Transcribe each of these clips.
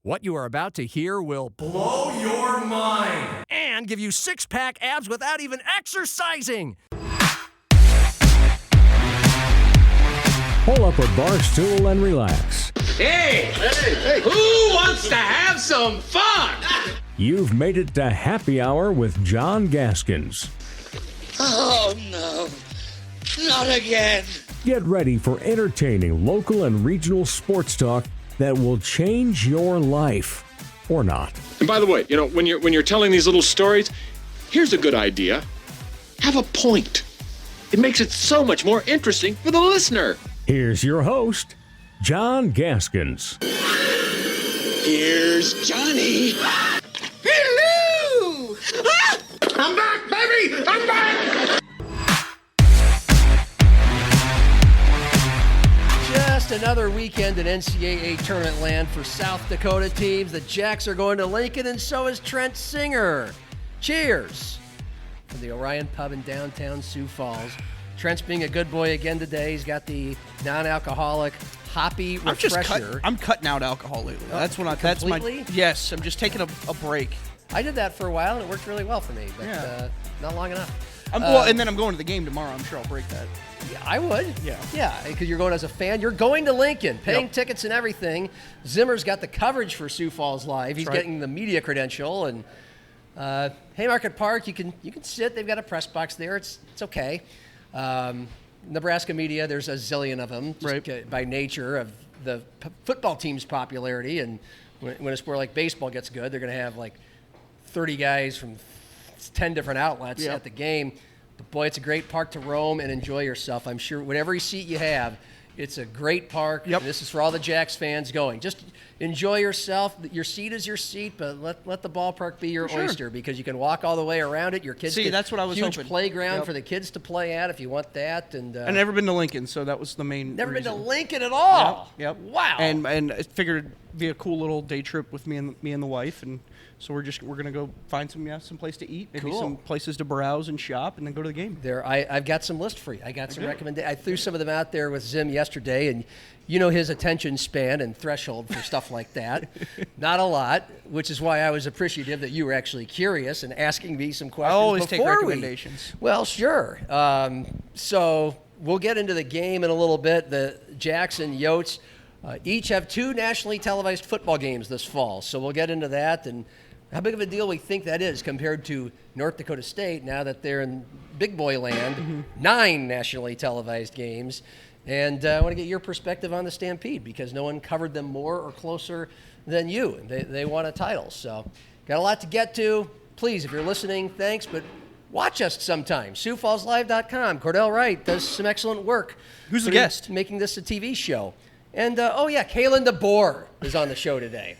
What you are about to hear will blow your mind and give you six-pack abs without even exercising. Pull up a bar stool and relax. Hey, who wants to have some fun? You've made it to Happy Hour with John Gaskins. Oh, no. Not again. Get ready for entertaining local and regional sports talk that will change your life. Or not. And by the way, when you're telling these little stories, here's a good idea. Have a point. It makes it so much more interesting for the listener. Here's your host, John Gaskins. Here's Johnny. Hello! Ah! I'm back, baby! I'm back! Just another weekend in NCAA tournament land for South Dakota teams. The Jacks are going to Lincoln, and so is Trent Singer. Cheers from the Orion Pub in downtown Sioux Falls. Trent's being a good boy again today. He's got the non-alcoholic hoppy refresher. I'm cutting out alcohol lately. That's what that's my. Yes, I'm just taking a break. I did that for a while, and it worked really well for me, but not long enough. And then I'm going to the game tomorrow. I'm sure I'll break that. Yeah, I would. Yeah. Yeah, because you're going as a fan. You're going to Lincoln, paying tickets and everything. Zimmer's got the coverage for Sioux Falls Live. He's getting the media credential. And Haymarket Park, you can sit. They've got a press box there. It's okay. Nebraska media, there's a zillion of them just by nature of the football team's popularity. And when a sport like baseball gets good, they're going to have like 30 guys from 10 different outlets at the game. But boy, it's a great park to roam and enjoy yourself. I'm sure whatever seat you have, it's a great park. Yep. This is for all the Jacks fans going. Just enjoy yourself. Your seat is your seat, but let the ballpark be your oyster, because you can walk all the way around it. Your kids that's what I was huge hoping. Playground for the kids to play at if you want that. And I've never been to Lincoln, so that was the main never reason. been to Lincoln at all. Yep. Wow. And I figured it'd be a cool little day trip with me and the wife, and so we're gonna go find some place to eat, maybe some places to browse and shop, and then go to the game. I've got some lists for you. I got some recommendations. I threw some of them out there with Zim yesterday, and you know his attention span and threshold for stuff like that. Not a lot, which is why I was appreciative that you were actually curious and asking me some questions. I always take before recommendations. Well, sure. So we'll get into the game in a little bit. The Jacks and Yotes each have 2 nationally televised football games this fall, so we'll get into that and how big of a deal we think that is compared to North Dakota State now that they're in big boy land, 9 nationally televised games. And I want to get your perspective on the Stampede, because no one covered them more or closer than you. They won a title, so got a lot to get to. Please, if you're listening, thanks, but watch us sometime. SiouxFallsLive.com. Cordell Wright does some excellent work. Who's the guest? Making this a TV show. And, Kalen DeBoer is on the show today.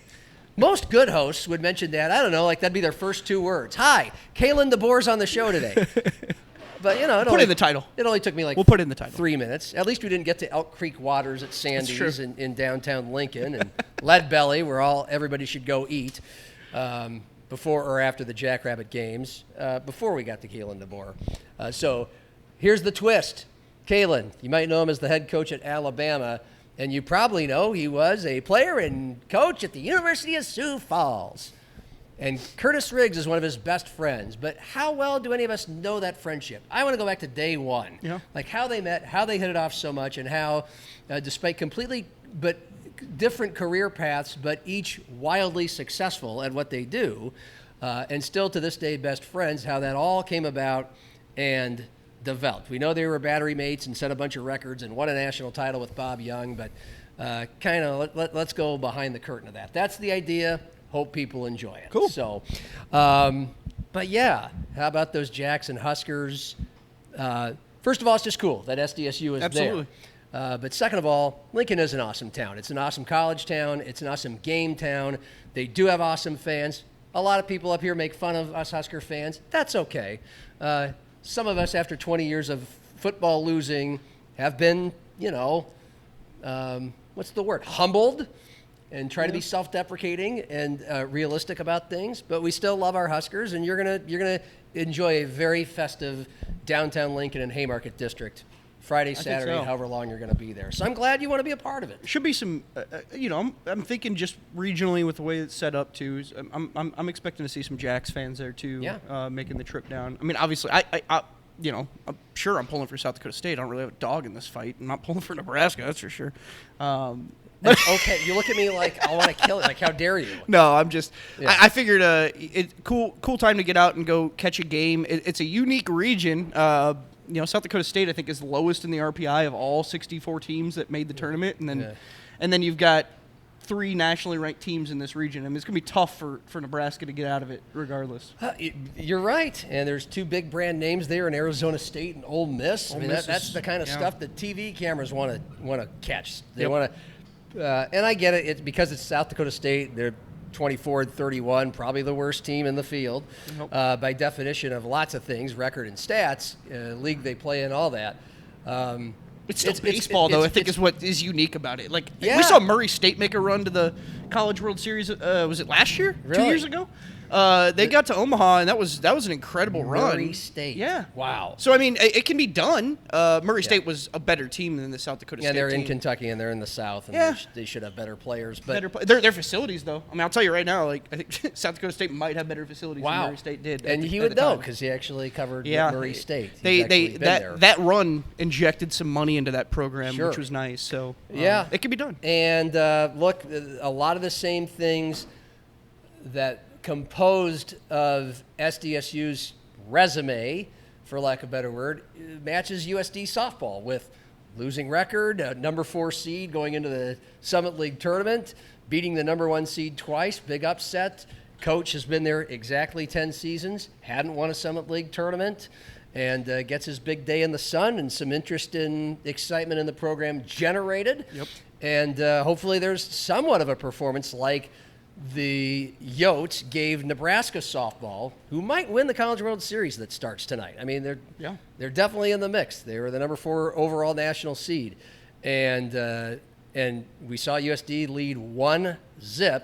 Most good hosts would mention that. I don't know, like that'd be their first 2 words. Hi, Kalen DeBoer's on the show today. But, put in the title. It only took me like we'll put in the title. 3 minutes. At least we didn't get to Elk Creek Waters at Sandy's in downtown Lincoln and Lead Belly, where everybody should go eat before or after the Jackrabbit games, before we got to Kalen DeBoer. So here's the twist. Kalen, you might know him as the head coach at Alabama, and you probably know he was a player and coach at the University of Sioux Falls. And Curtis Riggs is one of his best friends. But how well do any of us know that friendship? I want to go back to day one. Yeah. Like how they met, how they hit it off so much, and how, despite completely but different career paths, but each wildly successful at what they do, and still to this day best friends, how that all came about and developed. We know they were battery mates and set a bunch of records and won a national title with Bob Young, but let's go behind the curtain of that. That's the idea. Hope people enjoy it. Cool. So, but yeah, how about those Jacks and Huskers? First of all, it's just cool that SDSU is Absolutely. there. But second of all, Lincoln is an awesome town. It's an awesome college town. It's an awesome game town. They do have awesome fans. A lot of people up here make fun of us Husker fans. That's okay. Some of us, after 20 years of football losing, have been, what's the word? Humbled, and try to be self-deprecating and realistic about things. But we still love our Huskers, and you're gonna enjoy a very festive downtown Lincoln and Haymarket district Friday, think Saturday, so. however long you're going to be there. So I'm glad you want to be a part of it. Should be some, I'm thinking just regionally with the way it's set up too. I'm expecting to see some Jacks fans there too. Yeah. Making the trip down. I mean, obviously, I'm sure I'm pulling for South Dakota State. I don't really have a dog in this fight. I'm not pulling for Nebraska, that's for sure. Okay, you look at me like I want to kill it. Like, how dare you? No, I'm just. Yeah. I figured cool time to get out and go catch a game. It's a unique region. South Dakota State I think is the lowest in the RPI of all 64 teams that made the tournament, and then you've got 3 nationally ranked teams in this region. I mean, it's gonna be tough for Nebraska to get out of it, regardless. You're right, and there's 2 big brand names there in Arizona State and Ole Miss. I mean, that's the kind of stuff that TV cameras want to catch. They want to, and I get it. It's because it's South Dakota State. They're 24-31, probably the worst team in the field by definition of lots of things, record and stats, league they play in, all that. It's still baseball, though, I think is what is unique about it. Like, we saw Murray State make a run to the College World Series, was it last year? Really? 2 years ago? They got to Omaha, and that was an incredible run. Murray State. Yeah. Wow. So, I mean, it can be done. Murray State was a better team than the South Dakota State they're team. in Kentucky, and they're in the South, and they should have better players. But Their facilities, though. I mean, I'll tell you right now, like, I think South Dakota State might have better facilities than Murray State did. And he would know because he actually covered Murray State. That run injected some money into that program, which was nice. So, it can be done. And look, a lot of the same things that composed of SDSU's resume, for lack of a better word, matches USD softball with losing record, a number 4 seed going into the Summit League tournament, beating the number 1 seed twice, big upset. Coach has been there exactly 10 seasons, hadn't won a Summit League tournament, and gets his big day in the sun and some interest and excitement in the program generated. Yep. And hopefully there's somewhat of a performance like the Yotes gave Nebraska softball, who might win the College World Series that starts tonight. I mean, they're definitely in the mix. They were the number 4 overall national seed, and we saw USD lead 1-0,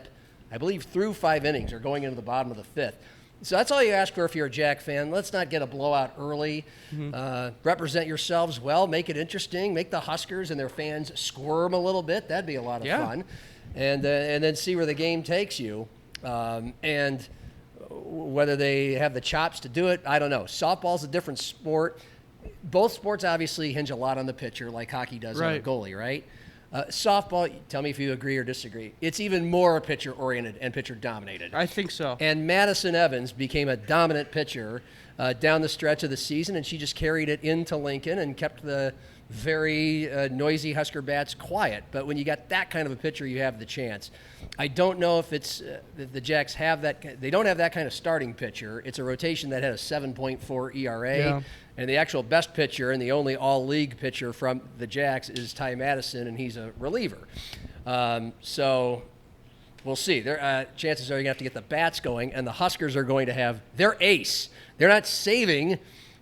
I believe, through 5 innings or going into the bottom of the 5th. So that's all you ask for if you're a Jack fan. Let's not get a blowout early. Represent yourselves well. Make it interesting. Make the Huskers and their fans squirm a little bit. That'd be a lot of fun. And then see where the game takes you. And whether they have the chops to do it, I don't know. Softball's a different sport. Both sports obviously hinge a lot on the pitcher, like hockey does on a goalie, right? Softball, tell me if you agree or disagree. It's even more pitcher-oriented and pitcher-dominated. I think so. And Madison Evans became a dominant pitcher down the stretch of the season, and she just carried it into Lincoln and kept the very noisy Husker bats quiet. But when you got that kind of a pitcher, you have the chance. I don't know if it's the Jacks have that. They don't have that kind of starting pitcher. It's a rotation that had a 7.4 ERA. And the actual best pitcher and the only all-league pitcher from the Jacks is Ty Madison, and he's a reliever. So we'll see. Chances are you're going to have to get the bats going, and the Huskers are going to have their ace. They're not saving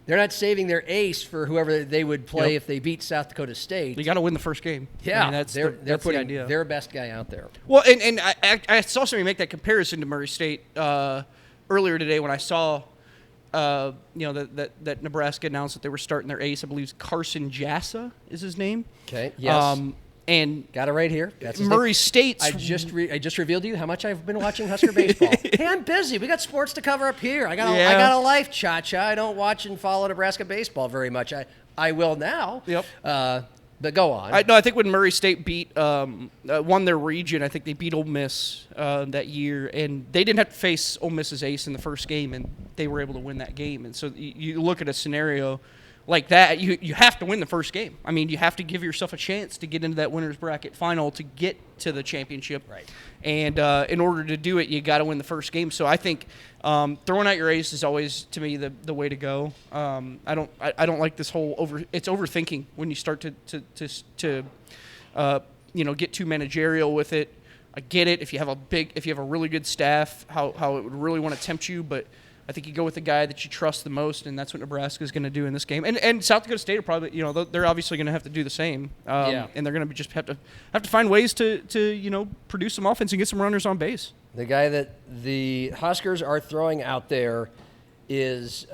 their ace for whoever they would play if they beat South Dakota State. You got to win the first game. Yeah, I mean, they're putting the idea. their best guy out there. Well, and I saw somebody make that comparison to Murray State earlier today when I saw that Nebraska announced that they were starting their ace. I believe Carson Jassa is his name. Okay. Yes. And got it right here. That's Murray State's. I just revealed to you how much I've been watching Husker baseball. Hey, I'm busy. We got sports to cover up here. I got a life, Cha-Cha. I don't watch and follow Nebraska baseball very much. I will now. Yep. But go on. I think when Murray State won their region, I think they beat Ole Miss that year, and they didn't have to face Ole Miss's ace in the first game, and they were able to win that game. And so you look at a scenario like that, you have to win the first game. I mean, you have to give yourself a chance to get into that winner's bracket final to get to the championship. Right. And in order to do it, you got to win the first game. So I think throwing out your ace is always, to me, the way to go. I don't like this whole it's overthinking when you start to get too managerial with it. I get it if you have a really good staff, how it would really want to tempt you, but I think you go with the guy that you trust the most, and that's what Nebraska is going to do in this game. And South Dakota State are probably, they're obviously going to have to do the same. And they're going to just have to find ways to produce some offense and get some runners on base. The guy that the Huskers are throwing out there is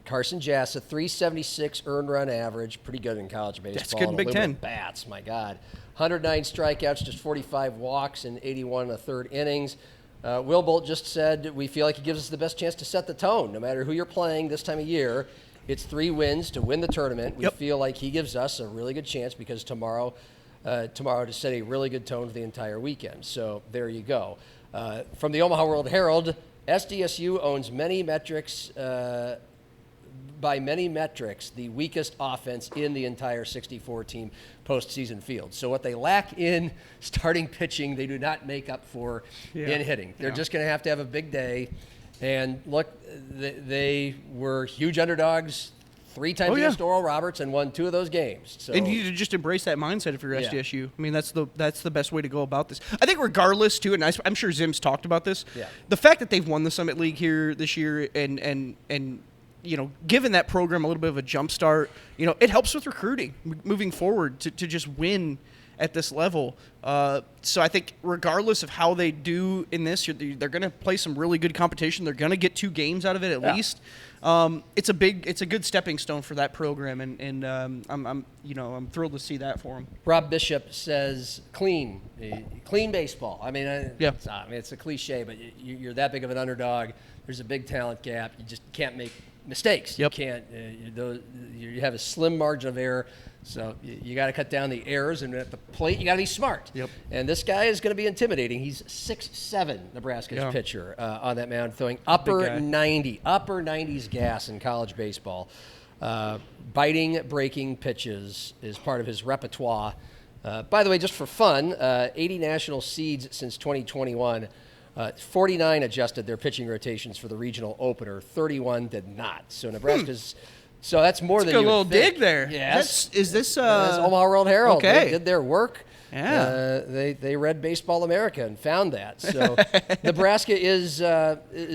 Carson Jassa, 376 earned run average, pretty good in college baseball. That's good in Big Aluminum Ten. Bats, my God. 109 strikeouts, just 45 walks in 81 1/3 innings. Will Bolt just said, we feel like he gives us the best chance to set the tone. No matter who you're playing this time of year, it's 3 wins to win the tournament. We feel like he gives us a really good chance because tomorrow to set a really good tone for the entire weekend. So there you go. From the Omaha World Herald, SDSU owns by many metrics, the weakest offense in the entire 64-team postseason field. So what they lack in starting pitching, they do not make up for in hitting. They're just going to have a big day. And look, they were huge underdogs 3 times against Oral Roberts and won 2 of those games. So, and you need to just embrace that mindset if you're SDSU. I mean, that's the best way to go about this. I think regardless, too, and I'm sure Zim's talked about this, the fact that they've won the Summit League here this year and you know, given that program a little bit of a jump start, you know, it helps with recruiting moving forward to just win at this level. So I think regardless of how they do in this, they're going to play some really good competition. They're going to get 2 games out of it at least. It's a good stepping stone for that program, and I'm thrilled to see that for them. Rob Bishop says clean baseball. I mean, it's a cliche, but you're that big of an underdog. There's a big talent gap. You just can't make mistakes. You can't. You have a slim margin of error. So you got to cut down the errors, and at the plate, you got to be smart. And this guy is going to be intimidating. He's 6'7", Nebraska's pitcher on that mound, throwing upper 90s gas in college baseball. Biting, breaking pitches is part of his repertoire. By the way, just for fun, 80 national seeds since 2021. 49 adjusted their pitching rotations for the regional opener. 31 did not. So Nebraska's. So that's more than you would little think. dig there. Yes. Is this That's Omaha World Herald. Okay. They did their work. Yeah. They read Baseball America and found that. So Nebraska is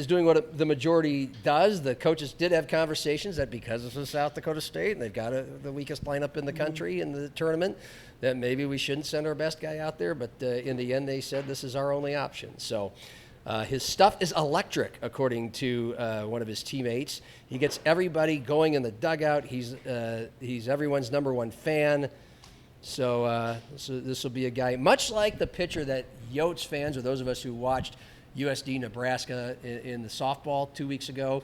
doing what the majority does. The coaches did have conversations that because this is South Dakota State and they've got the weakest lineup in the country in the tournament, that maybe we shouldn't send our best guy out there. But in the end, they said this is our only option. So his stuff is electric, according to one of his teammates. He gets everybody going in the dugout. He's everyone's number 1 fan. So this will be a guy, much like the pitcher that Yotes fans, or those of us who watched USD Nebraska in the softball 2 weeks ago.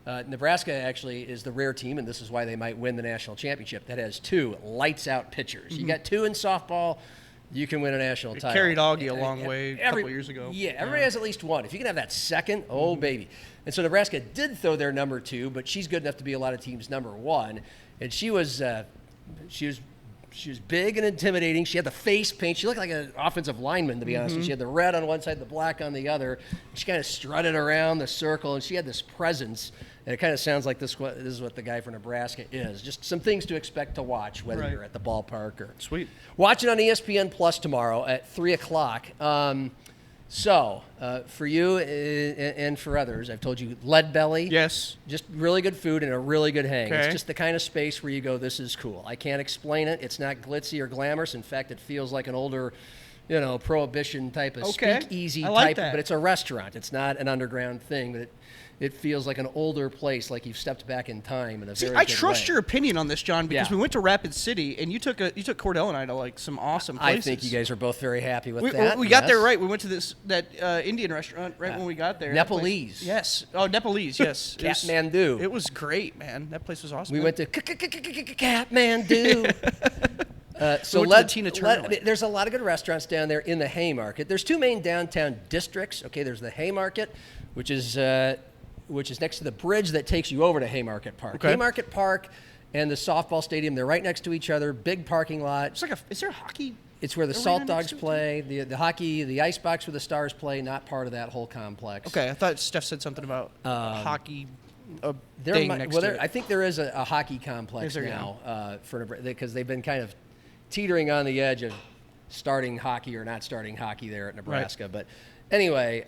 Nebraska actually is the rare team, and this is why they might win the national championship, that has 2 lights-out pitchers. You got 2 in softball, you can win a national title. Carried Augie a long way a couple years ago. Yeah, everybody has at least 1. If you can have that second, baby. And so Nebraska did throw their number 2, but she's good enough to be a lot of teams' number 1. And she was big and intimidating. She had the face paint. She looked like an offensive lineman, to be honest. She had the red on one side, the black on the other. She kind of strutted around the circle, and she had this presence. And it kind of sounds like this is what the guy for Nebraska is. Just some things to expect to watch, whether you're at the ballpark or Sweet. Watch it on ESPN Plus tomorrow at 3 o'clock. So for you and for others, I've told you Lead Belly. Yes. Just really good food and a really good hang. Okay. It's just the kind of space where you go, this is cool. I can't explain it. It's not glitzy or glamorous. In fact, it feels like an older, prohibition type of speakeasy type. That. But it's a restaurant. It's not an underground thing. But it feels like an older place, like you've stepped back in time in a very I good trust way. your opinion on this, John, because we went to Rapid City and you took Cordell and I to like some awesome places. I think you guys are both very happy with that. We got there right. We went to that Indian restaurant right when we got there. Nepalese. Yes. Oh, Nepalese. Yes. Kathmandu. It was great, man. That place was awesome. We went to Kathmandu. So there's a lot of good restaurants down there in the Haymarket. There's 2 main downtown districts. Okay, there's the Haymarket, which is next to the bridge that takes you over to Haymarket Park. Okay. Haymarket Park and the softball stadium, they're right next to each other. Big parking lot. Is there a hockey? It's where the Salt Dogs play. The hockey, the icebox where the Stars play, not part of that whole complex. Okay, I thought Steph said something about hockey. I think there is a hockey complex now because they've been kind of teetering on the edge of starting hockey or not starting hockey there at Nebraska. Right. But anyway,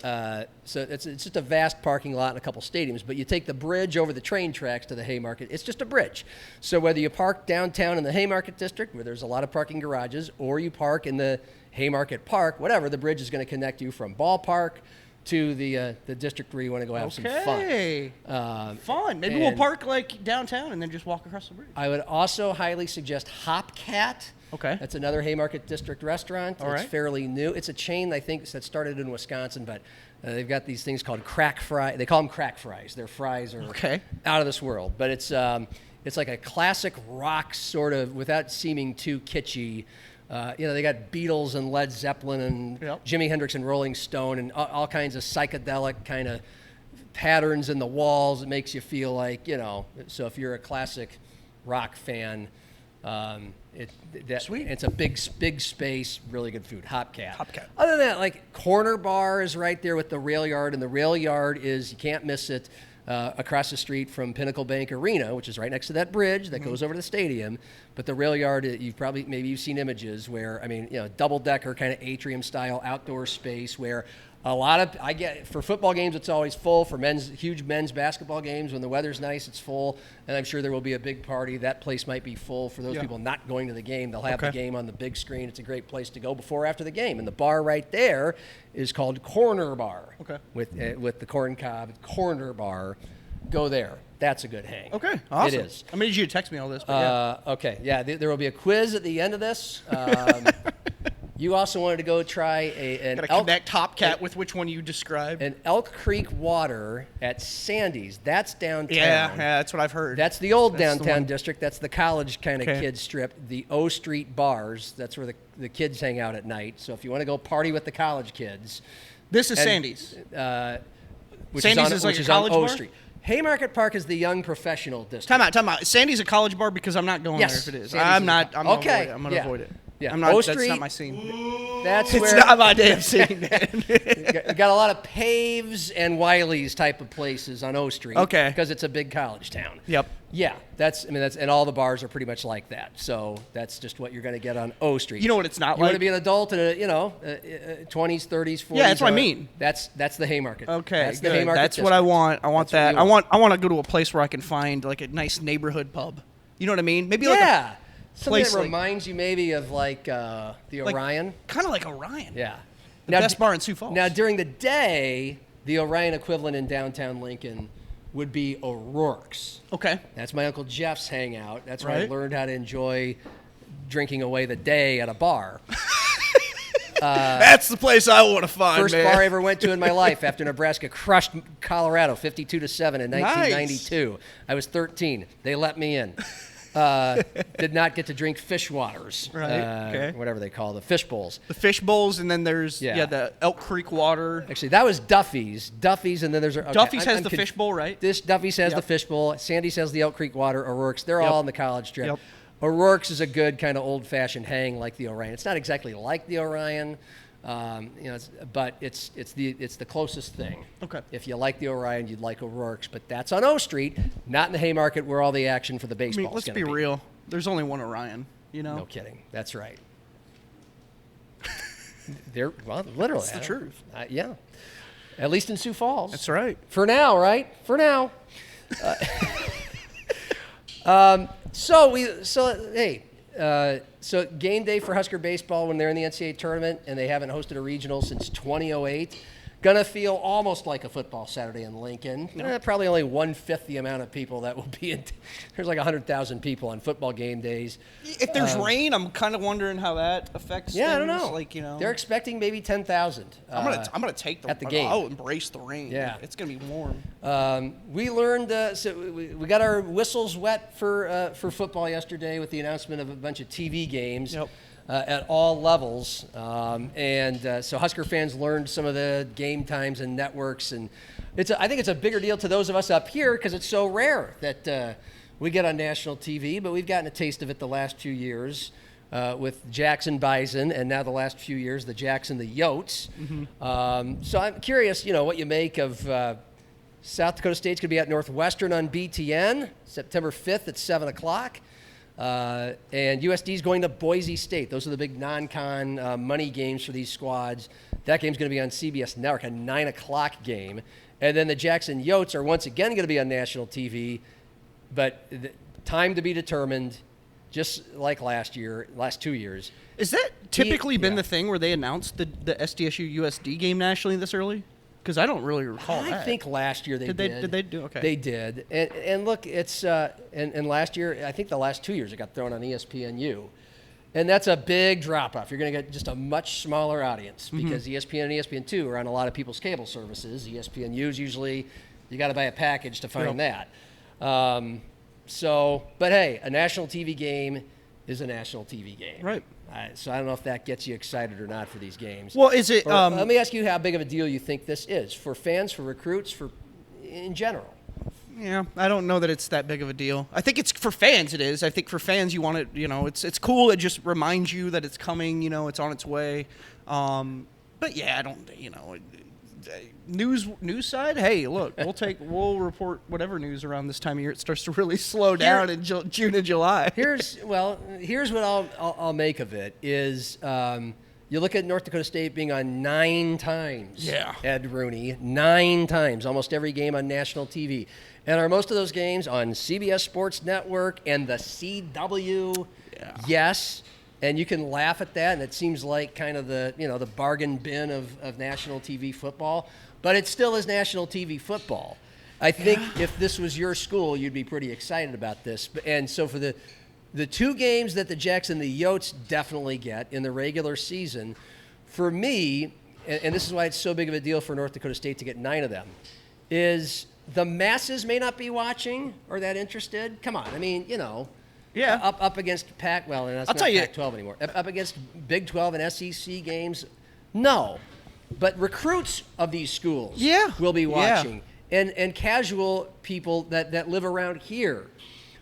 so it's just a vast parking lot and a couple stadiums. But you take the bridge over the train tracks to the Haymarket, it's just a bridge. So whether you park downtown in the Haymarket district, where there's a lot of parking garages, or you park in the Haymarket Park, whatever, the bridge is going to connect you from Ballpark to the district where you want to go have some fun. Fun. Maybe we'll park like downtown and then just walk across the bridge. I would also highly suggest Hopcat. Okay. That's another Haymarket District restaurant. All it's right. fairly new. It's a chain, I think, that started in Wisconsin, but they've got these things called crack fry. They call them crack fries. Their fries are out of this world. But it's like a classic rock sort of, without seeming too kitschy. They got Beatles and Led Zeppelin and Jimi Hendrix and Rolling Stone and all kinds of psychedelic kind of patterns in the walls. It makes you feel like, so if you're a classic rock fan, it's a big space, really good food. Hopcat. Other than that, like Corner Bar is right there with the rail yard, and the rail yard is, you can't miss it, across the street from Pinnacle Bank Arena, which is right next to that bridge that goes over to the stadium. But the rail yard, you've seen images where, double-decker kind of atrium-style outdoor space where for football games, it's always full. For huge men's basketball games, when the weather's nice, it's full. And I'm sure there will be a big party. That place might be full. For those people not going to the game, they'll have the game on the big screen. It's a great place to go before or after the game. And the bar right there is called Corner Bar. Okay. With the corn cob, Corner Bar. Go there. That's a good hang. Okay, awesome. It is. I need you to text me all this. But Okay, yeah. There will be a quiz at the end of this. You also wanted to go try an connect Hopcat with which one you described. An Elk Creek Water at Sandy's. That's downtown. Yeah, that's what I've heard. That's the old downtown district. That's the college kind of kids strip. The O Street bars, that's where the kids hang out at night. So if you want to go party with the college kids. This is Sandy's. Sandy's is like a college bar? O Street. Haymarket Park is the young professional district. Time out. Sandy's a college bar because I'm not going there if it is. Sandy's I'm going to avoid it. Yeah. That's not my scene. It's not my damn scene, man. Got a lot of Paves and Wiley's type of places on O Street. Okay. Because it's a big college town. Yep. Yeah, and all the bars are pretty much like that. So that's just what you're going to get on O Street. You know what it's not like? You want to be an adult in 20s, 30s, 40s. Yeah, that's what I mean. That's the Haymarket. Okay, that's the Haymarket That's district. what I want. I want that. I want to go to a place where I can find like a nice neighborhood pub. You know what I mean? Maybe like a something place that reminds you maybe of the Orion. Kind of like Orion. Yeah. The best bar in Sioux Falls. Now, during the day, the Orion equivalent in downtown Lincoln would be O'Rourke's. Okay. That's my Uncle Jeff's hangout. That's where I learned how to enjoy drinking away the day at a bar. That's the place I want to find, First bar I ever went to in my life after Nebraska crushed Colorado 52-7 in 1992. Nice. I was 13. They let me in. Did not get to drink fish waters, whatever they call the fish bowls. The fish bowls, and then there's the Elk Creek water. Actually, that was Duffy's, and then there's Duffy's has the fish bowl, right? Duffy's has the fish bowl. Sandy's has the Elk Creek water. O'Rourke's, they're all in the college strip. Yep. O'Rourke's is a good kind of old-fashioned hang like the Orion. It's not exactly like the Orion. But it's the closest thing. Okay. If you like the Orion, you'd like O'Rourke's, but that's on O Street, not in the Haymarket where all the action for the baseball. Let's be real. There's only one Orion. No kidding. That's right. Literally. That's the truth. Yeah. At least in Sioux Falls. That's right. For now, right? For now. So game day for Husker baseball when they're in the NCAA tournament and they haven't hosted a regional since 2008. Gonna feel almost like a football Saturday in Lincoln. Probably only 1/5 the amount of people that will be in. There's like 100,000 people on football game days. If there's rain, I'm kind of wondering how that affects things. I don't know. They're expecting maybe 10,000. I'm gonna take at the game. I'll embrace the rain. Yeah, it's gonna be warm. We learned. We got our whistles wet for football yesterday with the announcement of a bunch of TV games. Yep. At all levels, so Husker fans learned some of the game times and networks, and I think it's a bigger deal to those of us up here because it's so rare that we get on national TV, but we've gotten a taste of it the last few years with Jacks and Bison, and now the last few years the Jacks and the Yotes. Mm-hmm. So I'm curious, what you make of South Dakota State's going to be at Northwestern on BTN September 5th at 7 o'clock. And USD is going to Boise State. Those are the big non-con money games for these squads. That game's going to be on CBS Network, a 9 o'clock game. And then the Jacks and Yotes are once again going to be on national TV, but time to be determined, just like last 2 years. Is that typically been the thing where they announced the SDSU USD game nationally this early? Because I don't really recall I that. think last year they did. Did they do? Okay. They did. And look, it's and last year, I think the last 2 years it got thrown on ESPNU. And that's a big drop-off. You're going to get just a much smaller audience because ESPN and ESPN2 are on a lot of people's cable services. ESPNU is usually, you got to buy a package to find that. But hey, a national TV game is a national TV game. Right. So I don't know if that gets you excited or not for these games. Well, is it? Let me ask you how big of a deal you think this is for fans, for recruits, for in general. Yeah, I don't know that it's that big of a deal. I think it's for fans. It is. I think for fans, you want it. It's cool. It just reminds you that it's coming. It's on its way. But yeah, I don't. News side. Hey, look, we'll report whatever news around this time of year. It starts to really slow down in June and July. Here's what I'll make of it is. You look at North Dakota State being on 9 times. Yeah. Ed Rooney, 9 times, almost every game on national TV. And are most of those games on CBS Sports Network and the CW? Yeah. Yes. And you can laugh at that, and it seems like kind of the bargain bin of national TV football. But it still is national TV football. I think if this was your school, you'd be pretty excited about this. And so for the 2 games that the Jacks and the Yotes definitely get in the regular season, for me, and this is why it's so big of a deal for North Dakota State to get 9 of them, is the masses may not be watching or that interested. Come on, I mean, Yeah. up against Pac. Well, and that's not Pac-12 anymore. Up against Big 12 and SEC games, no. But recruits of these schools will be watching, and casual people that live around here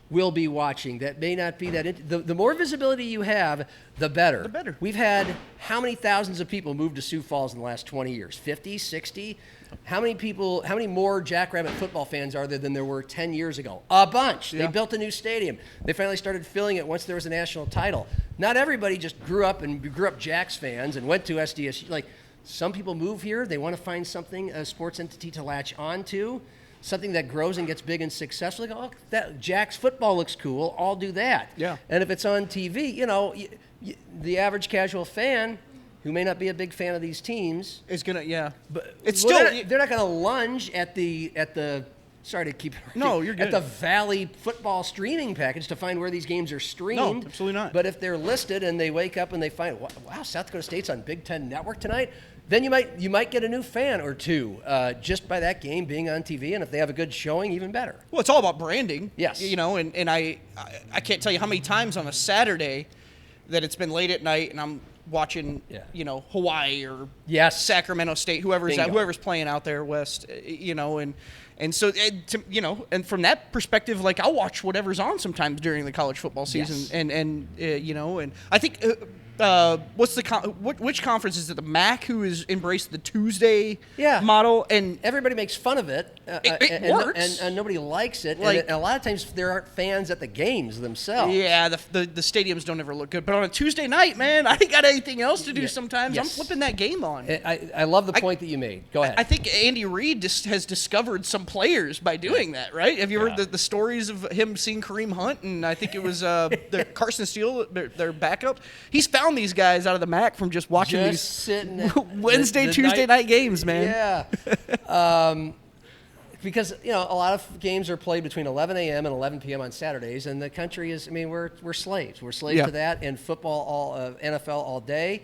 will be watching. That may not be that. The more visibility you have, the better. The better. We've had how many thousands of people move to Sioux Falls in the last 20 years? 50, 60? How many more Jackrabbit football fans are there than there were 10 years ago? A bunch. Yeah. They built a new stadium. They finally started filling it once there was a national title. Not everybody just grew up Jacks fans and went to SDSU. Like, some people move here. They want to find something, a sports entity to latch onto, something that grows and gets big and successful. They go, that Jacks football looks cool. I'll do that. Yeah. And if it's on TV, the average casual fan who may not be a big fan of these teams It's gonna. but It's well, still. they're not going to lunge at the sorry to keep it No, you're good. at the Valley football streaming package to find where these games are streamed. No, absolutely not. But if they're listed and they wake up and they find, wow, South Dakota State's on Big Ten Network tonight, then you might get a new fan or two just by that game being on TV. And if they have a good showing, even better. Well, it's all about branding. Yes. And I can't tell you how many times on a Saturday that it's been late at night and I'm watching, Hawaii or Sacramento State, whoever's playing out there west, and so and from that perspective, like, I'll watch whatever's on sometimes during the college football season, and I think. Which conference is it? The MAC, who has embraced the Tuesday model, and everybody makes fun of it. It works, and nobody likes it. Like, and a lot of times there aren't fans at the games themselves. Yeah, the stadiums don't ever look good. But on a Tuesday night, man, I ain't got anything else to do. Sometimes I'm flipping that game on. I love the point that you made. Go ahead. I think Andy Reid has discovered some players by doing that, right? Have you heard the stories of him seeing Kareem Hunt, and I think it was Carson Steele, their backup. He's found these guys out of the MAC from just watching these sitting Wednesday, Tuesday night games, man. Yeah. Because, a lot of games are played between 11 a.m. and 11 p.m. on Saturdays, and the country is, we're slaves. We're slaves to that, and football, NFL all day.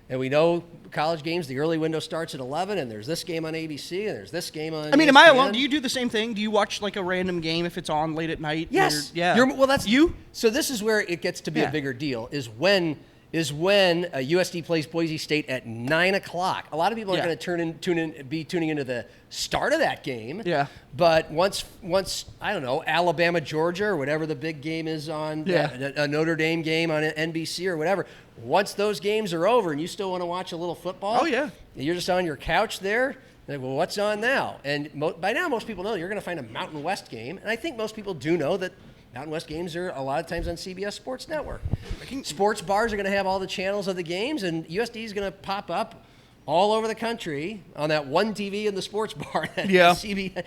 And we know college games, the early window starts at 11, and there's this game on ABC, and there's this game on am I ESPN. alone? Do you do the same thing? Do you watch, like, a random game if it's on late at night? Yes. Well, that's you. So this is where it gets to be a bigger deal, is when USD plays Boise State at 9 o'clock. A lot of people are going to be tuning into the start of that game. Yeah. But once I don't know, Alabama, Georgia, or whatever the big game is on, a Notre Dame game on NBC or whatever, once those games are over and you still want to watch a little football, you're just on your couch there. Like, well, what's on now? And by now, most people know you're going to find a Mountain West game. And I think most people do know that Mountain West games are a lot of times on CBS Sports Network. Sports bars are going to have all the channels of the games, and USD is going to pop up all over the country on that one TV in the sports bar. CBS,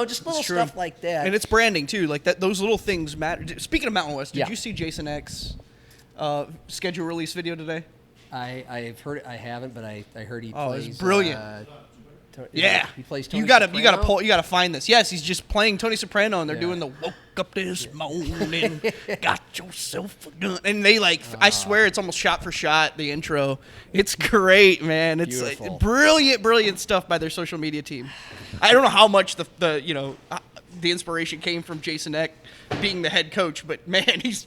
just little stuff like that. And it's branding too, like that. Those little things matter. Speaking of Mountain West, did you see Jason X schedule release video today? I've heard it. I haven't, but I heard he plays. Oh, it's brilliant. Yeah, he plays Tony you gotta Soprano? you gotta find this. Yes, he's just playing Tony Soprano, and they're doing the "Woke up this morning, got yourself a gun," and they I swear it's almost shot for shot the intro. It's great, man. It's Beautiful. Brilliant stuff by their social media team. I don't know how much the inspiration came from Jason Eck being the head coach, but man, he's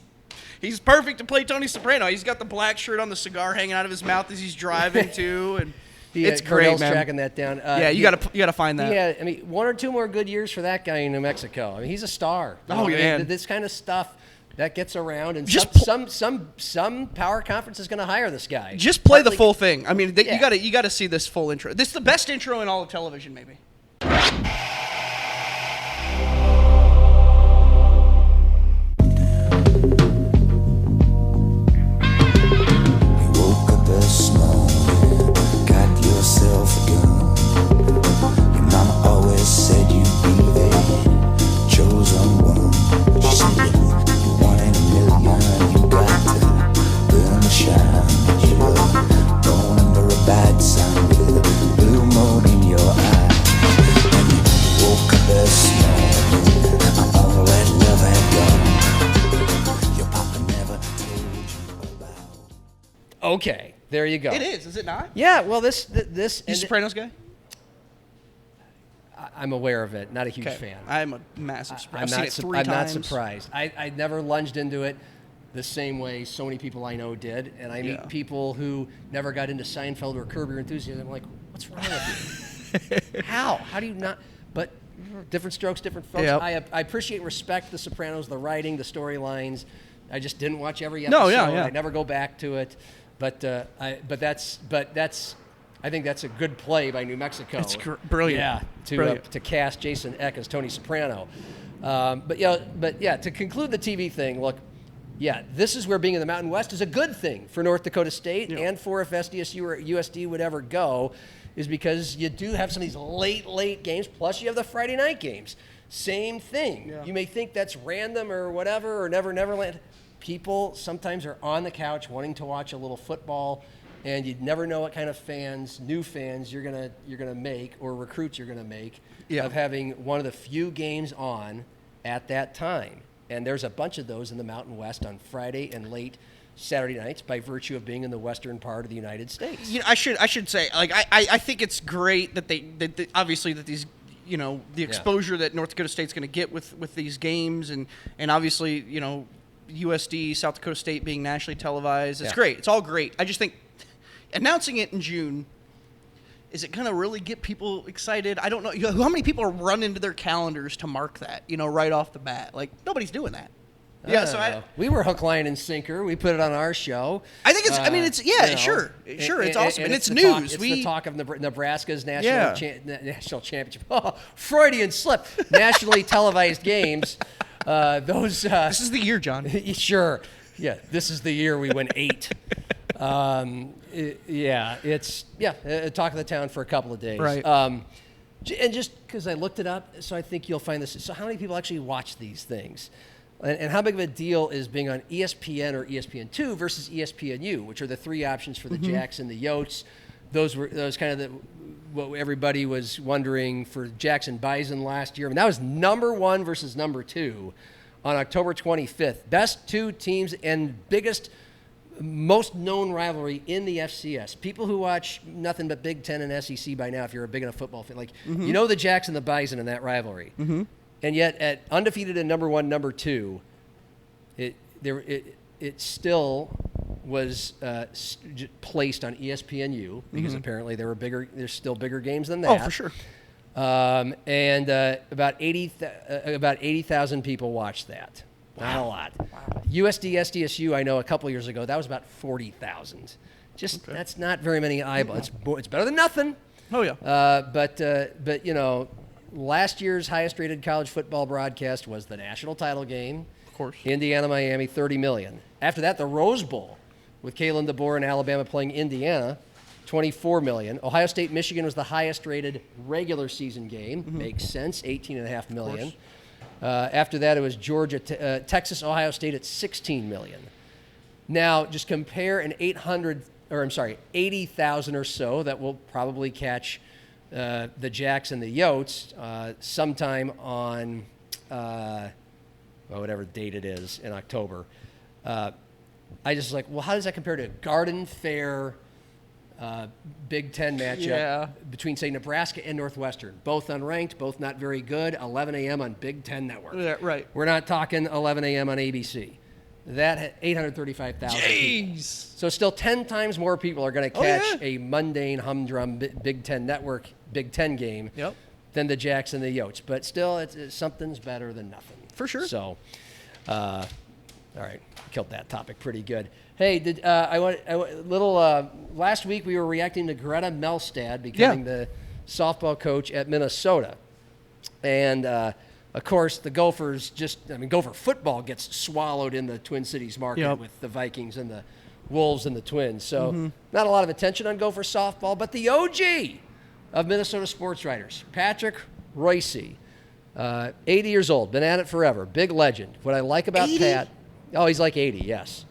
perfect to play Tony Soprano. He's got the black shirt on, the cigar hanging out of his mouth as he's driving too, and. It's great, Cornell's man. tracking that down. Yeah, you gotta find that. Yeah, I mean, 1 or 2 more good years for that guy in New Mexico. I mean, he's a star. You know what I mean? man. This kind of stuff that gets around, and Just some power conference is going to hire this guy. Just play the Partly- full thing. I mean, Yeah. you gotta see this full intro. This is the best intro in all of television, maybe. Woke up this morning, got yourself a gun. Your mama always said you'd be the chosen one. She said you're 1 in a million, you got to burn the shine. You were born under a bad sign with a blue moon in your eye. And you woke up this morning, all that love had gone. Your papa never told you about. Okay, there you go. It is it not? Yeah, well, this You and Sopranos guy? I'm aware of it. Not a huge Okay. fan. I'm a massive Sopranos. I'm I've seen not. it 3 I'm not times. surprised. I never lunged into it the same way so many people I know did, and I meet Yeah. people who never got into Seinfeld or Curb Your Enthusiasm. I'm like, what's wrong with you? How? How do you not? But different strokes, different folks. Yep. I appreciate, respect The Sopranos, the writing, the storylines. I just didn't watch every episode. No, yeah. I never go back to it. But that's I think that's a good play by New Mexico. It's brilliant. Yeah, Brilliant. to cast Jason Eck as Tony Soprano. But to conclude the TV thing, look, yeah, this is where being in the Mountain West is a good thing for North Dakota State and for if SDSU or USD would ever go, is because you do have some of these late games, plus you have the Friday night games. Same thing. Yeah. You may think that's random or whatever, or Neverland. People sometimes are on the couch wanting to watch a little football, and you'd never know what kind of new fans you're gonna make, or recruits you're gonna make of having one of the few games on at that time. And there's a bunch of those in the Mountain West on Friday and late Saturday nights by virtue of being in the western part of the United States. You know, I should say, I think it's great that they obviously that these, the exposure that North Dakota State's going to get with these games, and obviously, USD, South Dakota State being nationally televised. It's great. It's all great. I just think announcing it in June, is it going to really get people excited? I don't know. How many people are running to their calendars to mark that, right off the bat? Like, nobody's doing that. Yeah, we were hook, line, and sinker. We put it on our show. I think it's, sure, it's awesome, and it's news. It's the talk of Nebraska's national championship. Oh, Freudian slip. Nationally televised games. This is the year, John. Sure. Yeah, this is the year we win 8. It's talk of the town for a couple of days. Right. And just because I looked it up, so I think you'll find this. So how many people actually watch these things? And how big of a deal is being on ESPN or ESPN2 versus ESPNU, which are the 3 options for the Jacks and the Yotes. Those kind of what everybody was wondering for Jacks and Bison last year. I mean, that was number 1 versus number 2 on October 25th. Best 2 teams and biggest, most known rivalry in the FCS. People who watch nothing but Big Ten and SEC by now, if you're a big enough football fan, the Jacks and the Bison in that rivalry. And yet, at undefeated and number 1, number 2, it still was placed on ESPNU because apparently there were there's still bigger games than that. Oh, for sure. And about 80,000 people watched that. Not a lot. Wow. USD SDSU, I know a couple years ago, that was about 40,000. That's not very many eyeballs. It's better than nothing. Oh yeah. But last year's highest rated college football broadcast was the national title game. Of course. Indiana, Miami, 30 million. After that, the Rose Bowl with Kalen DeBoer and Alabama playing Indiana, 24 million. Ohio State, Michigan was the highest rated regular season game. Makes sense, 18.5 million. After that, it was Georgia, Texas, Ohio State at 16 million. Now, just compare an 80,000 or so that will probably catch the Jacks and the Yotes sometime on whatever date it is in October. I just was like, well, how does that compare to a Garden Fair Big Ten matchup between, say, Nebraska and Northwestern? Both unranked, both not very good, 11 a.m. on Big Ten Network. Yeah, right. We're not talking 11 a.m. on ABC. That had 835,000 people. So still 10 times more people are going to catch a mundane, humdrum Big Ten Network Big Ten game than the Jacks and the Yotes. But still, something's better than nothing. For sure. So, all right, killed that topic pretty good. Hey, last week we were reacting to Gretta Melsted becoming the softball coach at Minnesota. And, of course, the Gophers Gopher football gets swallowed in the Twin Cities market with the Vikings and the Wolves and the Twins. So not a lot of attention on Gopher softball, but the OG of Minnesota sports writers, Patrick Royce, 80 years old, been at it forever, big legend. What I like about 80? Pat, he's like 80, yes.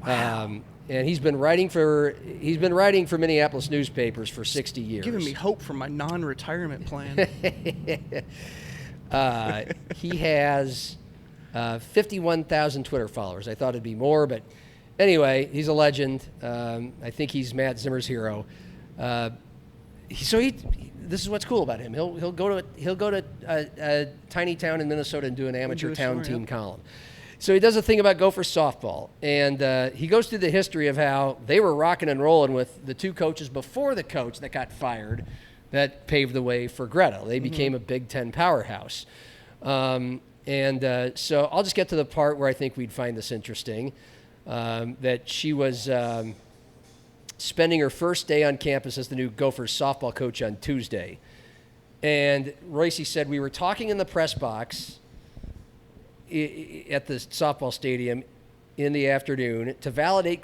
Wow. And he's been writing for Minneapolis newspapers for 60 years. Giving me hope for my non-retirement plan. He has 51,000 Twitter followers. I thought it'd be more, but anyway, he's a legend. I think he's Matt Zimmer's hero. This is what's cool about him. He'll go to a tiny town in Minnesota and do an amateur town team column. So he does a thing about Gopher softball, and he goes through the history of how they were rocking and rolling with the two coaches before the coach that got fired that paved the way for Gretta. They became a Big Ten powerhouse. So I'll just get to the part where I think we'd find this interesting, that she was spending her first day on campus as the new Gophers softball coach on Tuesday. And Royce said, we were talking in the press box at the softball stadium in the afternoon to validate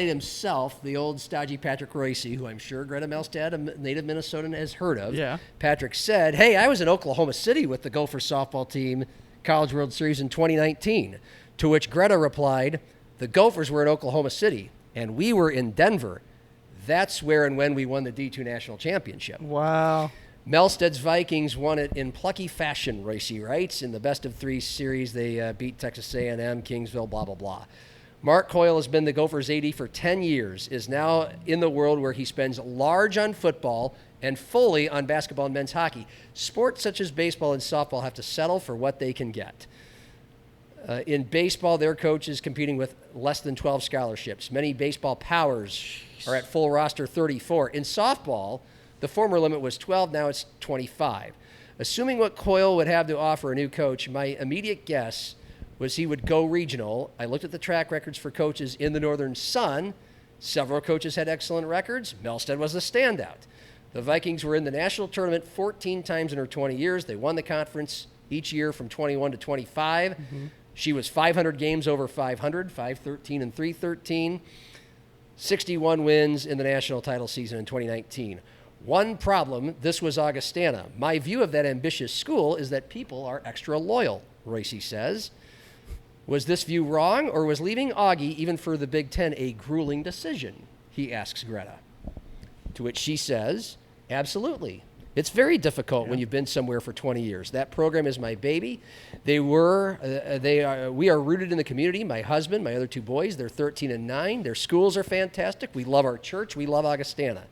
himself, the old stodgy Patrick Royce, who I'm sure Gretta Melsted, a native Minnesotan, has heard of. Yeah. Patrick said, hey, I was in Oklahoma City with the Gopher softball team, College World Series in 2019, to which Gretta replied, the Gophers were in Oklahoma City, and we were in Denver. That's where and when we won the D2 National Championship. Wow. Melsted's Vikings won it in plucky fashion, Royce writes. In the best-of-3 series, they beat Texas A&M, Kingsville, blah, blah, blah. Mark Coyle has been the Gophers' AD for 10 years, is now in the world where he spends large on football and fully on basketball and men's hockey. Sports such as baseball and softball have to settle for what they can get. In baseball, their coach is competing with less than 12 scholarships. Many baseball powers are at full roster 34. In softball, the former limit was 12, now it's 25. Assuming what Coyle would have to offer a new coach, my immediate guess was he would go regional. I looked at the track records for coaches in the Northern Sun. Several coaches had excellent records. Melsted was a standout. The Vikings were in the national tournament 14 times in her 20 years. They won the conference each year from 21 to 25. Mm-hmm. She was 500 games over 500, 513 and 313. 61 wins in the national title season in 2019. One problem, this was Augustana. My view of that ambitious school is that people are extra loyal, Royce says. Was this view wrong, or was leaving Augie, even for the Big Ten, a grueling decision? He asks Gretta. To which she says, absolutely. It's very difficult when you've been somewhere for 20 years. That program is my baby. We are rooted in the community. My husband, my other two boys, they're 13 and 9. Their schools are fantastic. We love our church. We love Augustana.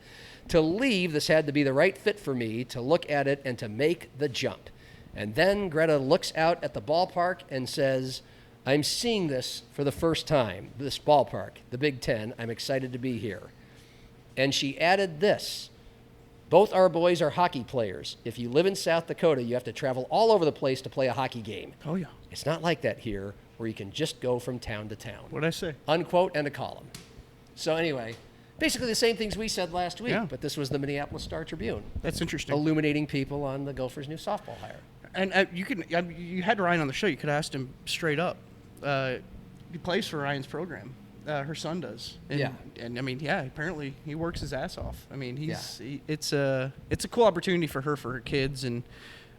To leave, this had to be the right fit for me to look at it and to make the jump. And then Gretta looks out at the ballpark and says, I'm seeing this for the first time, this ballpark, the Big Ten. I'm excited to be here. And she added this. Both our boys are hockey players. If you live in South Dakota, you have to travel all over the place to play a hockey game. Oh, yeah. It's not like that here, where you can just go from town to town. What'd I say? Unquote and a column. So anyway, basically the same things we said last week, but this was the Minneapolis Star-Tribune. That's interesting. Illuminating people on the Gophers' new softball hire. And you had Ryan on the show. You could have asked him straight up. He plays for Ryan's program. Her son does. And I mean, apparently he works his ass off. I mean, it's a cool opportunity for her kids. And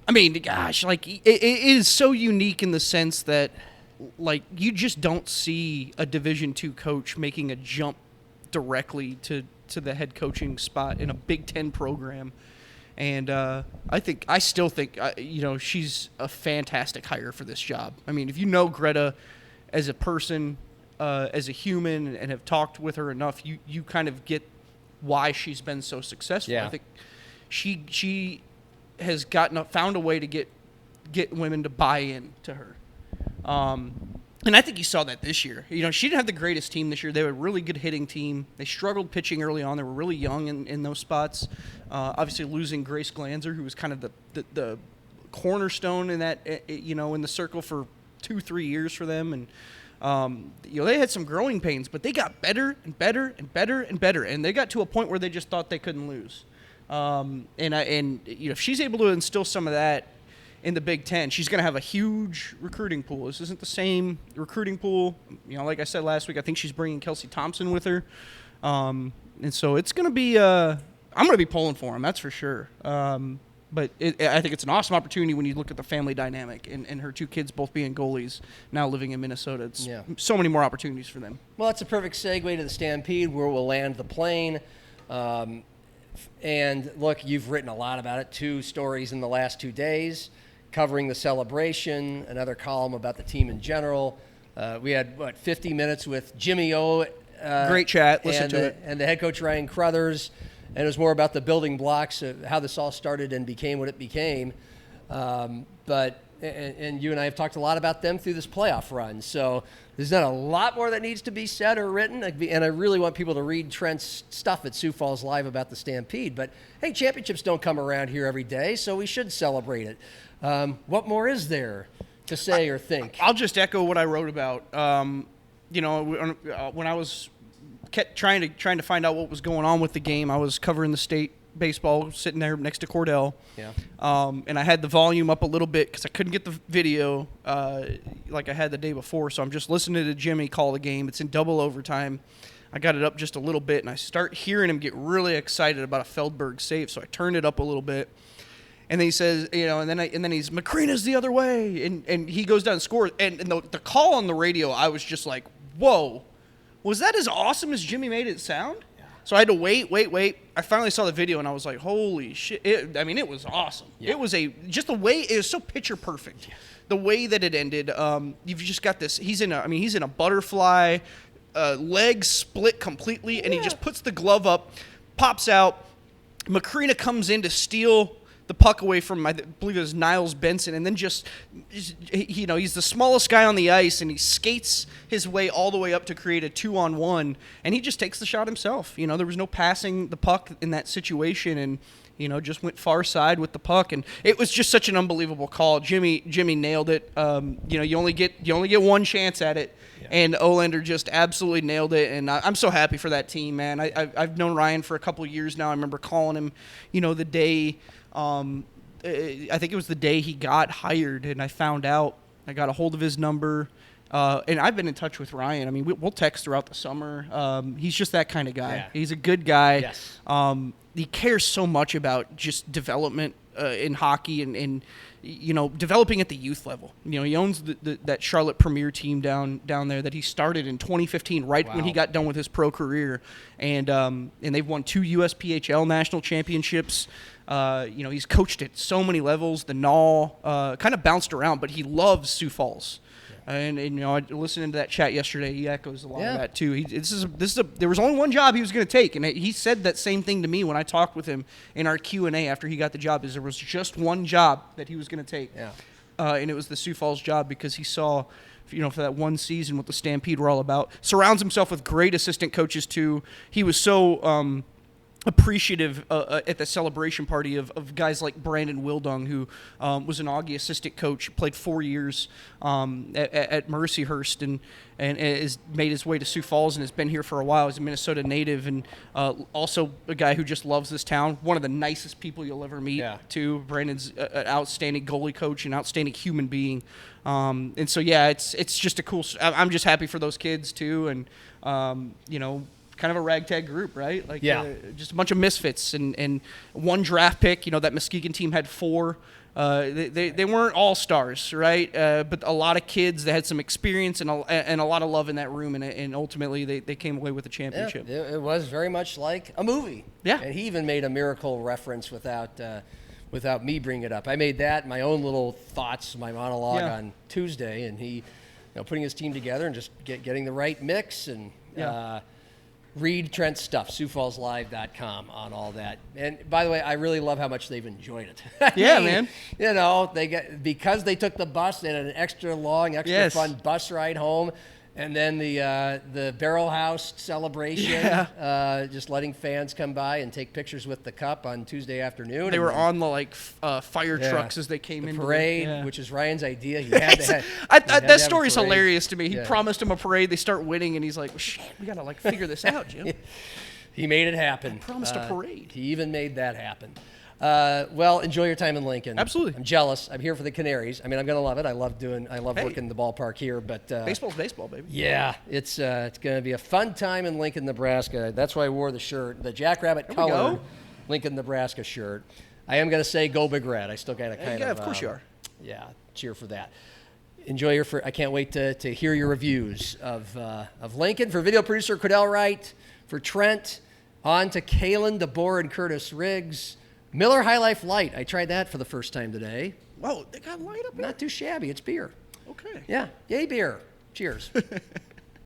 I mean, gosh, like it is so unique in the sense that like you just don't see a Division II coach making a jump directly to to the head coaching spot in a Big Ten program. And I still think she's a fantastic hire for this job. I mean, if you know Gretta as a person, as a human, and have talked with her enough, you kind of get why she's been so successful. Yeah. I think she has found a way to get women to buy in to her. And I think you saw that this year. She didn't have the greatest team this year. They were a really good hitting team. They struggled pitching early on. They were really young in those spots. Obviously losing Grace Glanzer, who was kind of the cornerstone in that, in the circle for 2-3 years for them. And, they had some growing pains, but they got better and better and better and better. And they got to a point where they just thought they couldn't lose. If she's able to instill some of that in the Big Ten, she's going to have a huge recruiting pool. This isn't the same recruiting pool. Like I said last week, I think she's bringing Kelsey Thompson with her. And so it's going to be I'm going to be pulling for him, that's for sure. But I think it's an awesome opportunity when you look at the family dynamic and her two kids both being goalies now living in Minnesota. It's so many more opportunities for them. Well, it's a perfect segue to the Stampede, where we'll land the plane. And look, you've written a lot about it, 2 stories in the last 2 days, covering the celebration, another column about the team in general. We had, 50 minutes with Jimmy O. Great chat. Listen to it. And the head coach, Ryan Crothers. And it was more about the building blocks of how this all started and became what it became. But you and I have talked a lot about them through this playoff run. So there's not a lot more that needs to be said or written. And I really want people to read Trent's stuff at Sioux Falls Live about the Stampede. But, hey, championships don't come around here every day, so we should celebrate it. What more is there to say or think? I'll just echo what I wrote about. When I was kept trying to find out what was going on with the game, I was covering the state baseball, sitting there next to Cordell. Yeah. And I had the volume up a little bit because I couldn't get the video like I had the day before. So I'm just listening to Jimmy call the game. It's in double overtime. I got it up just a little bit, and I start hearing him get really excited about a Feldberg save. So I turned it up a little bit. And then he says, and then he's, Macrina's the other way. And he goes down and scores. And the call on the radio, I was just like, whoa. Was that as awesome as Jimmy made it sound? Yeah. So I had to wait. I finally saw the video, and I was like, holy shit. It was awesome. Yeah. It was just the way, it was so picture perfect. Yeah. The way that it ended, you've just got this, he's in a butterfly, legs split completely, and he just puts the glove up, pops out. Macrina comes in to steal the puck away from, I believe it was Niles Benson, and then he's the smallest guy on the ice, and he skates his way all the way up to create a 2-on-1, and he just takes the shot himself. There was no passing the puck in that situation, and just went far side with the puck, and it was just such an unbelievable call. Jimmy nailed it. You only get one chance at it. Yeah. And Olander just absolutely nailed it, and I'm so happy for that team, man. I've known Ryan for a couple of years now. I remember calling him, the day. I think it was the day he got hired, and I found out. I got a hold of his number, and I've been in touch with Ryan. I mean, we'll text throughout the summer. He's just that kind of guy. Yeah. He's a good guy. Yes. He cares so much about just development in hockey and developing at the youth level. He owns that Charlotte Premier team down there that he started in 2015, right when he got done with his pro career, and they've won 2 USPHL national championships. He's coached at so many levels. The Null kind of bounced around, but he loves Sioux Falls. And I listened to that chat yesterday. He echoes a lot of that too. There was only one job he was going to take, and he said that same thing to me when I talked with him in our Q&A after he got the job. Is there was just one job that he was going to take, and it was the Sioux Falls job because he saw, for that one season what the Stampede were all about. Surrounds himself with great assistant coaches too. He was so appreciative at the celebration party of guys like Brandon Wildung, who was an Augie assistant coach, played 4 years at Mercyhurst, and has made his way to Sioux Falls and has been here for a while. He's a Minnesota native, and also a guy who just loves this town. One of the nicest people you'll ever meet, too. Brandon's an outstanding goalie coach, an outstanding human being. And so, it's just a cool – I'm just happy for those kids, too, and, kind of a ragtag group, right? Like, Yeah. just a bunch of misfits and one draft pick. You know, that Muskegon team had 4. They weren't all stars, right? But a lot of kids that had some experience and a lot of love in that room, and ultimately they came away with a championship. Yeah, it was very much like a movie. Yeah. And he even made a miracle reference without me bringing it up. I made that my own little thoughts, my monologue Yeah. on Tuesday, and he, putting his team together and just getting the right mix and. Yeah. Read Trent's stuff, SiouxFallsLive.com on all that. And by the way, I really love how much they've enjoyed it. Yeah, man. Because they took the bus, they had an extra long, extra Yes. fun bus ride home. And then the Barrel House celebration, just letting fans come by and take pictures with the cup on Tuesday afternoon. They And were then on the fire trucks as they came in. the parade, which is Ryan's idea. He had to have, That story's hilarious to me. He Yeah. promised him a parade. They start winning, and he's like, well, "Shit, we gotta figure this out, Jim." He made it happen. Promised a parade. He even made that happen. Well, enjoy your time in Lincoln. Absolutely. I'm jealous. I'm here for the Canaries. I mean, I'm going to love it. I love Hey. working the ballpark here. But Baseball's baseball, baby. yeah, it's going to be a fun time in Lincoln, Nebraska. That's why I wore the shirt, the Jackrabbit we colored go. Lincoln, Nebraska shirt. I am going to say go Big Red. I still got to kind Yeah, of. of course you are. Yeah, cheer for that. Enjoy I can't wait to hear your reviews of Lincoln. For video producer Cordell Wright, for Trent, on to Kalen, DeBoer, and Curtis Riggs. Miller High Life Light. I tried that for the first time today. Whoa, they got light up here. Not too shabby. It's beer. Okay. Yeah. Yay, beer. Cheers.